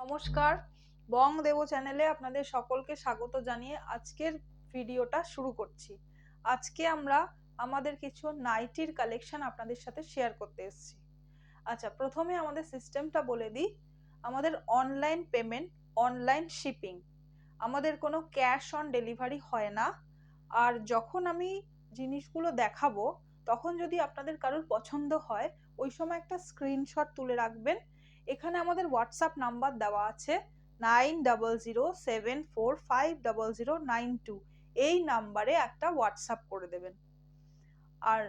নমস্কার, বং দেব চ্যানেলে আপনাদের সকলকে স্বাগত জানিয়ে আজকের ভিডিওটা শুরু করছি। আজকে আমরা আমাদের কিছু নাইটির কালেকশন আপনাদের সাথে শেয়ার করতে এসেছি। আচ্ছা, প্রথমে আমাদের সিস্টেমটা বলে দিই। আমাদের অনলাইন পেমেন্ট, অনলাইন শিপিং, আমাদের কোনো ক্যাশ অন ডেলিভারি হয় না। আর যখন আমি জিনিসগুলো দেখাবো তখন যদি আপনাদের কারোর পছন্দ হয় ওই সময় একটা স্ক্রিনশট তুলে রাখবেন। এখানে আমাদের হোয়াটসঅ্যাপ নাম্বার দেওয়া আছে 9007450092। এই নাম্বারে একটা হোয়াটসঅ্যাপ করে দেবেন। আর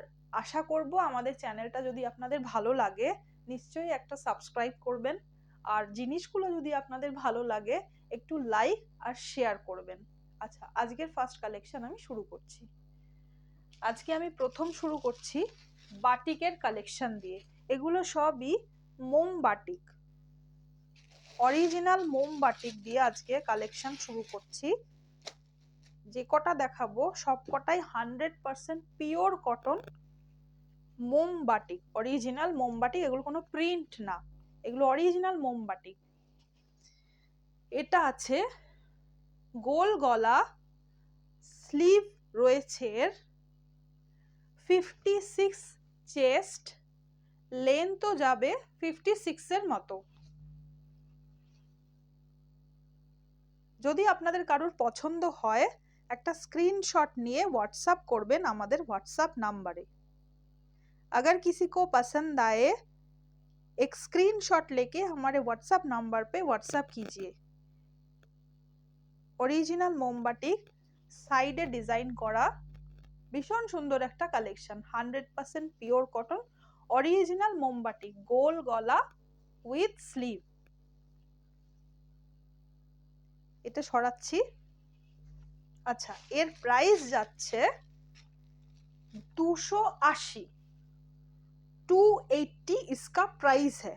আশা করব আমাদের চ্যানেলটা যদি আপনাদের ভালো লাগে নিশ্চয়ই একটা সাবস্ক্রাইব করবেন। আর জিনিসগুলো যদি আপনাদের ভালো লাগে একটু লাইক আর শেয়ার করবেন। আচ্ছা, আজকের ফার্স্ট কালেকশন আমি শুরু করছি। আজকে আমি প্রথম শুরু করছি বাটিকের কালেকশন দিয়ে। এগুলো সবই মোম বাটিক, অরিজিনাল মোম বাটিক দিয়ে আজকে কালেকশন শুরু করছি। যে কটা দেখাবো সব কটাই 100% পিওর কটন মোম বাটিক, অরিজিনাল মোম বাটিক। এগুলো কোনো প্রিন্ট না, এগুলো অরিজিনাল মোম বাটিক। এটা আছে গোল গলা, স্লিভ রয়েছে 56 চেস্ট, লেন্থও যাবে 56 এর মতো। যদি আপনাদের কারোর পছন্দ হয় একটা স্ক্রিনশট নিয়ে व्हाट्सएप করবেন আমাদের व्हाट्सएप नंबरे। अगर किसी को पसंद आए एक स्क्रीनशॉट लेके हमारे व्हाट्सएप नंबर पे व्हाट्सएप कीजिए। ओरिजिनल मोमबाटिक, साइडे डिजाइन करा, भीषण सुंदर एक कलेक्शन, 100% पिओर कटन ओरिजिनल मोमबाटिक, गोल गला उइथ स्लीव। এটা সরাচ্ছি। আচ্ছা, এর প্রাইস যাচ্ছে 280, 280 इसका प्राइस है।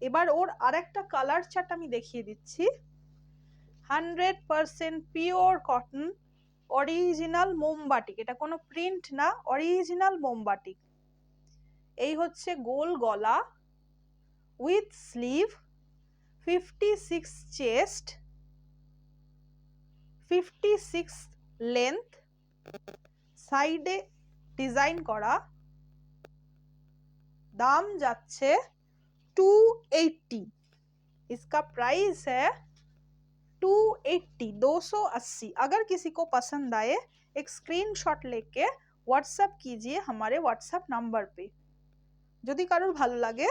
এবার ওর আরেকটা কালার চার্ট আমি দেখিয়ে দিচ্ছি। 100% পিওর কটন অরিজিনাল মোমবাটিক, এটা কোনো প্রিন্ট না, অরিজিনাল মোমবাটিক। এই হচ্ছে গোল গলা উইথ স্লিভ, 56 চেস্ট, 56 লেন্থ, সাইডে ডিজাइन করা। दाम যাচ্ছে 280, इसका प्राइस है 280, 280। अगर किसी को पसंद आए एक स्क्रीनशॉट लेके व्हाट्सएप कीजिए हमारे व्हाट्सएप नंबर पे। যদি কারোর ভালো লাগে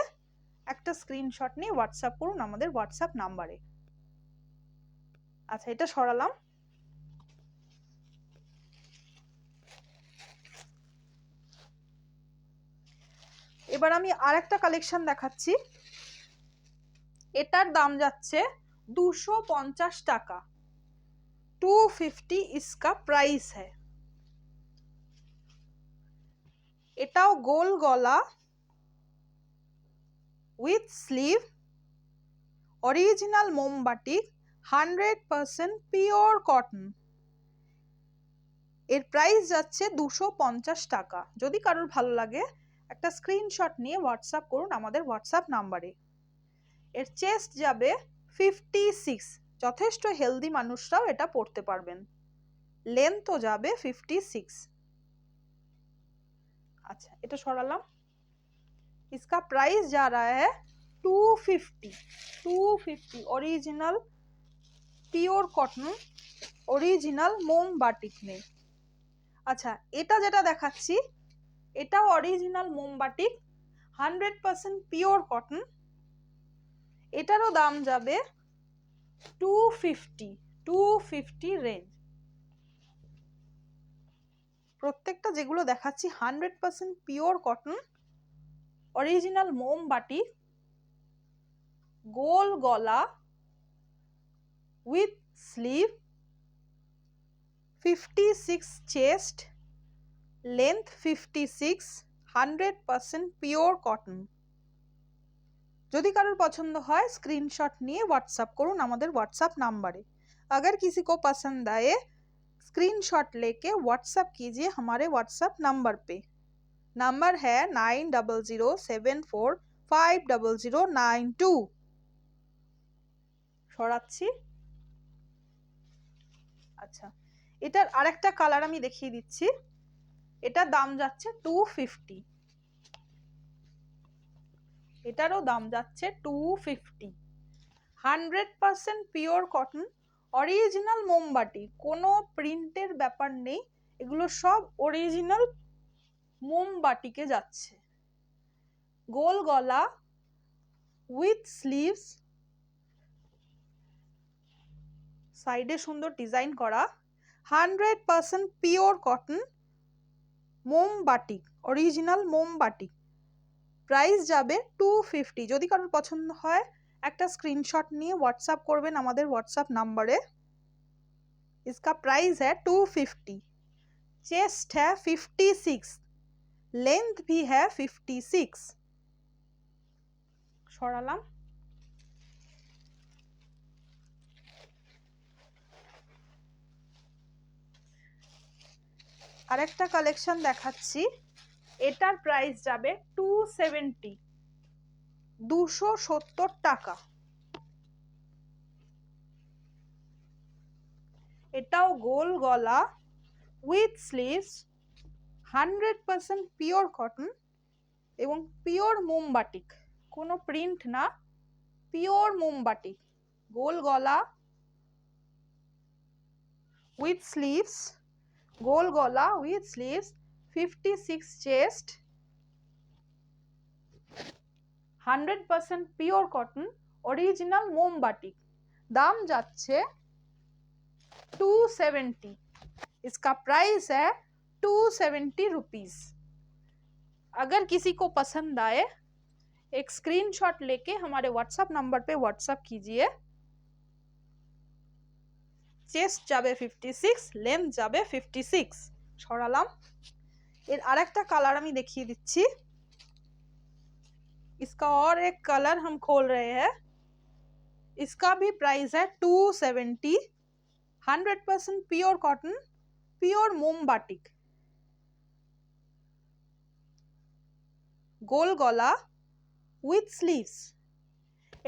একটা স্ক্রিনশট নিয়ে হোয়াটসঅ্যাপ করুন আমাদের হোয়াটসঅ্যাপ নাম্বারে। আচ্ছা, এটা সরালাম। এবার আমি আরেকটা কালেকশন দেখাচ্ছি। এটার দাম যাচ্ছে 250 টাকা, 250 इसका प्राइस है। এটাও গোল গলা উইথ স্লিভ, অরিজিনাল মোমবাটিক, 100% পিওর কটন। এর প্রাইস যাচ্ছে 250 টাকা। যদি কারোর ভালো লাগে একটা স্ক্রিনশট নিয়ে হোয়াটসঅ্যাপ করুন আমাদের হোয়াটসঅ্যাপ নাম্বারে। এর চেস্ট যাবে 56, যথেষ্ট হেলদি মানুষরাও এটা পরতে পারবেন। লেন্থও যাবে 56। अच्छा, এটা সরালাম। इसका प्राइस जा रहा है 250, 250 ओरिजिनल পিওর কটন অরিজিনাল মোম বাটিক নেই। আচ্ছা, এটা যেটা দেখাচ্ছি এটাও অরিজিনাল মোম বাটিক, 100% পিওর কটন। এটারও দাম যাবে 250, 250 রেঞ্জ। প্রত্যেকটা যেগুলো দেখাচ্ছি 100% পিওর কটন অরিজিনাল মোম বাটিক, গোল গলা with sleeve, 56 chest, length 56, 100% pure cotton. যদি কারোর পছন্দ হয় স্ক্রিনশট নিয়ে হোয়াটসঅ্যাপ করুন আমাদের হোয়াটসঅ্যাপ नंबरे। अगर किसी को पसंद आए स्क्रीनशॉट लेके व्हाट्सएप कीजिए हमारे व्हाट्सएप नंबर पे। नंबर है 9007450092। সরাচ্ছি। আচ্ছা, এটার আরেকটা কালার আমি দেখিয়ে দিচ্ছি। এটার দাম যাচ্ছে 250, এটারও দাম যাচ্ছে 250। 100% পিওর কটন, অরিজিনাল মোমবাটি, কোনো প্রিন্টের ব্যাপার নেই, এগুলো সব অরিজিনাল মোমবাটিকে যাচ্ছে। গোল গলা উইথ স্লিভস, সাইডে সুন্দর ডিজাইন করা, 100% পিওর কটন মোমবাটি, অরিজিনাল মোমবাটি। প্রাইস যাবে 250। যদি কারোর পছন্দ হয় একটা স্ক্রিনশট নিয়ে व्हाट्सएप করবেন আমাদের व्हाट्सएप नंबरे। इसका प्राइस है 250। चेस्ट है 56, लेंथ भी है 56। সরালাম। আরেকটা কালেকশন দেখাচ্ছি, এটার প্রাইস যাবে 270, 270 টাকা। এটাও গোল গলা উইথ স্লিভস, 100% পিওর কটন এবং পিওর মোমবাটিক, কোনো প্রিন্ট না, পিওর মোমবাটিক। গোল গলা উইথ স্লিভস, গোল গলা with sleeves, 56 chest, 100% pure cotton original মোমবাটিक। दाम जाच्छे 270। इसका प्राइस है 270 रुपीज। अगर किसी को पसंद आए एक स्क्रीनशॉट लेके हमारे व्हाट्सएप नंबर पे व्हाट्सएप कीजिए। চেস্ট যাবে 56, লেন্থ যাবে 56। সরালাম। এর আরেকটা কালার আমি দেখিয়ে দিচ্ছি। इसका और एक कलर हम खोल रहे हैं, इसका भी प्राइस है 270। 100% प्योर कॉटन, प्योर मोमबाटिक। गोल गला উইথ স্লিভস।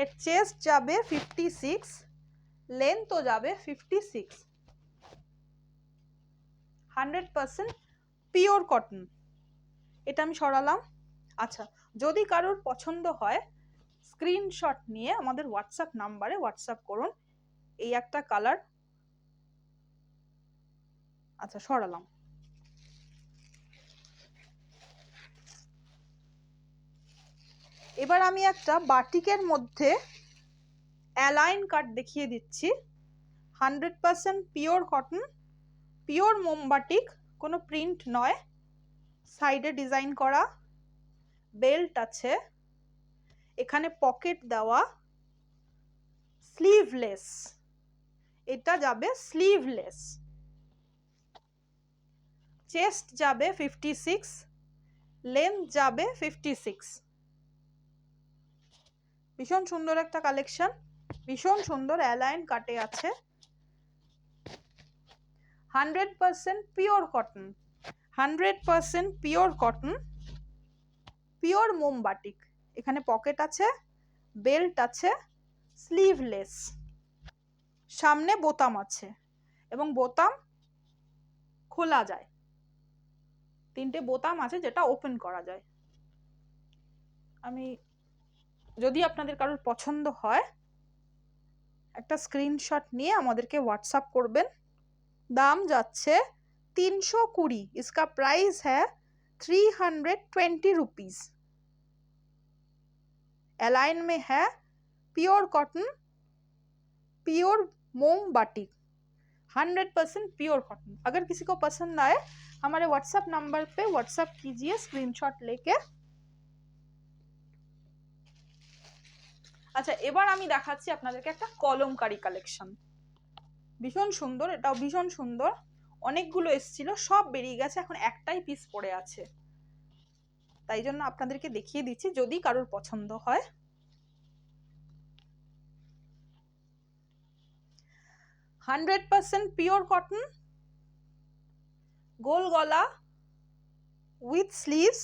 এর চেস্ট যাবে 56, লেন্থও যাবে 56। 100% পিওর কটন। এটা আমি সরালাম। আচ্ছা, যদি কারোর পছন্দ হয় স্ক্রিনশট নিয়ে আমাদের হোয়াটসঅ্যাপ নাম্বারে হোয়াটসঅ্যাপ করুন। এই একটা কালার। আচ্ছা, সরালাম। এবার আমি একটা বাটিকের মধ্যে অ্যালাইন কাট দেখিয়ে দিচ্ছি। 100% পিওর কটন, পিওর মোমবাটিক, কোনো প্রিন্ট নয়, সাইডে ডিজাইন করা, বেল্ট আছে, এখানে পকেট দেওয়া, স্লিভলেস। এটা যাবে স্লিভলেস। চেস্ট যাবে 56, লেন্থ যাবে 56। ভীষণ সুন্দর একটা কালেকশন, ভীষণ সুন্দর অ্যালাইন কাটে আছে। 100% pure cotton, 100% pure cotton, pure মোমবাটিক। এখানে পকেট আছে, বেল্ট আছে, স্লিভলেস, সামনে বোতাম আছে এবং বোতাম খোলা যায়। 3টে বোতাম আছে যেটা ওপেন করা যায়। আমি যদি আপনাদের কারোর পছন্দ হয় একটা স্ক্রিনশট নিয়ে আমাদেরকে হোয়াটসঅ্যাপ করবেন। দাম যাচ্ছে 320। इसका प्राइस है 320 रुपीज। अलाइन में है प्योर कॉटन, प्योर मोमबाटिक, 100% प्योर कॉटन। अगर किसी को पसंद आए हमारे व्हाट्सएप नंबर पे व्हाट्सएप कीजिए स्क्रीनशॉट लेके। আচ্ছা, এবার আমি দেখাচ্ছি আপনাদেরকে একটা কলমকারী কালেকশন। ভীষণ সুন্দর, এটাও ভীষণ সুন্দর। অনেকগুলো এসেছিল, সব বেরিয়ে গেছে, এখন একটাই পিস পড়ে আছে, তাই জন্য আপনাদেরকে দেখিয়ে দিচ্ছি যদি কারোর পছন্দ হয়। 100% পিওর কটন, গোল গলা with sleeves,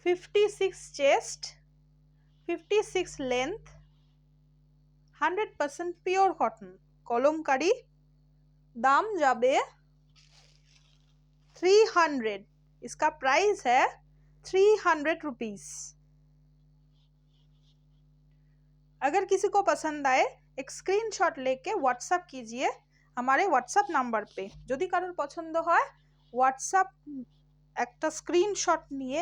56 chest, 56 length, 100% pure cotton kalamkari, दाम जाबे 300, इसका प्राइस है 300 रुपीज। अगर किसी को पसंद आए एक स्क्रीनशॉट लेके व्हाट्सएप कीजिए हमारे व्हाट्सएप नंबर पे। যদি কারোর পছন্দ হয় হোয়াটসঅ্যাপ একটা স্ক্রিনশট নিয়ে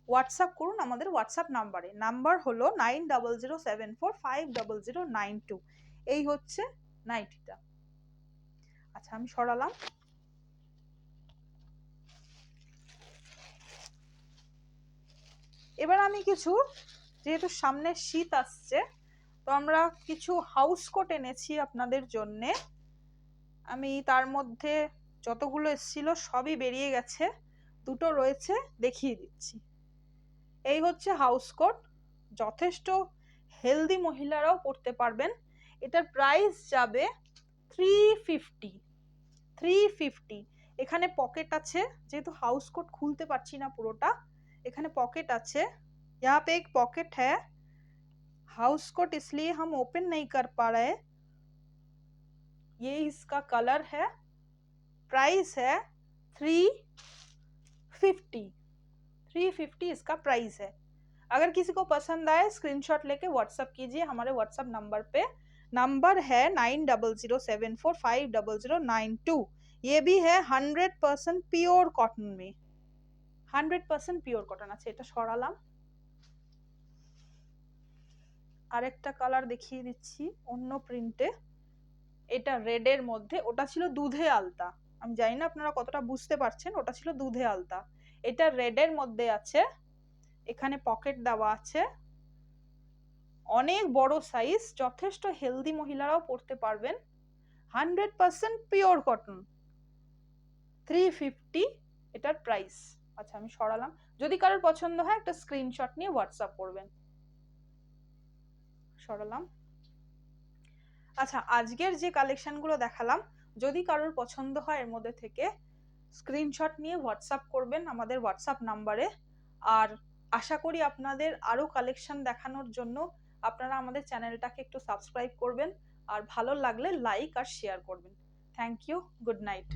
হোয়াটসঅ্যাপ করুন আমাদের হোয়াটসঅ্যাপ নাম্বারে। নাম্বার হলো 9007450092। এই হচ্ছে নাইটিটা। আচ্ছা আমি সরালাম। এবার আমি কিছু, যেহেতু সামনে শীত আসছে তো আমরা কিছু হাউস কোট এনেছি আপনাদের জন্য। আমি তার মধ্যে যতগুলো এসেছিল সবই বেরিয়ে গেছে, দুটো রয়েছে দেখিয়ে দিচ্ছি। এই হচ্ছে হাউস কোট, যথেষ্ট হেলদি মহিলারাও পরতে পারবেন। এটার প্রাইস যাবে 350। এখানে পকেট আছে, যেহেতু হাউস কোট খুলতে পারছি না পুরোটা, এখানে পকেট আছে। यहाँ पे एक पॉकेट है, हाउस कोट इसलिए हम ओपन नहीं कर पा रहे। ये इसका कलर है, प्राइस है 350 इसका प्राइस है। अगर किसी को पसंद आए स्क्रीनशॉट लेके व्हाट्सएप कीजिए हमारे व्हाट्सएप नंबर पे। नंबर है 9007450092। ये भी है 100% পিওর কটন में, 100% পিওর কটন আছে। এটা সরালাম। আরেকটা কালার দেখিয়ে দিচ্ছি অন্য প্রিন্টে। এটা রেডের মধ্যে, ওটা ছিল দুধে আলতা, আমি জানি না আপনারা কতটা বুঝতে পারছেন, ওটা ছিল দুধে আলতা। এটা রেডের মধ্যে আছে, এখানে পকেট দেওয়া আছে, অনেক বড় সাইজ, যথেষ্ট হেলদি মহিলারাও পরতে পারবেন। 100% পিওর কটন, 350 এটার প্রাইস। আচ্ছা আমি সরালাম। যদি কারোর পছন্দ হয় একটা স্ক্রিনশট নিয়ে হোয়াটসঅ্যাপ করবেন। সরালাম। আচ্ছা আজকের যে কালেকশনগুলো দেখালাম যদি কারোর পছন্দ হয় এর মধ্যে থেকে স্ক্রিনশট নিয়ে হোয়াটসঅ্যাপ করবেন আমাদের হোয়াটসঅ্যাপ নাম্বারে। আর আশা করি আপনাদের আরো কালেকশন দেখানোর জন্য আপনারা আমাদের চ্যানেলটাকে একটু সাবস্ক্রাইব করবেন আর ভালো লাগলে লাইক আর শেয়ার করবেন। Thank you, good night.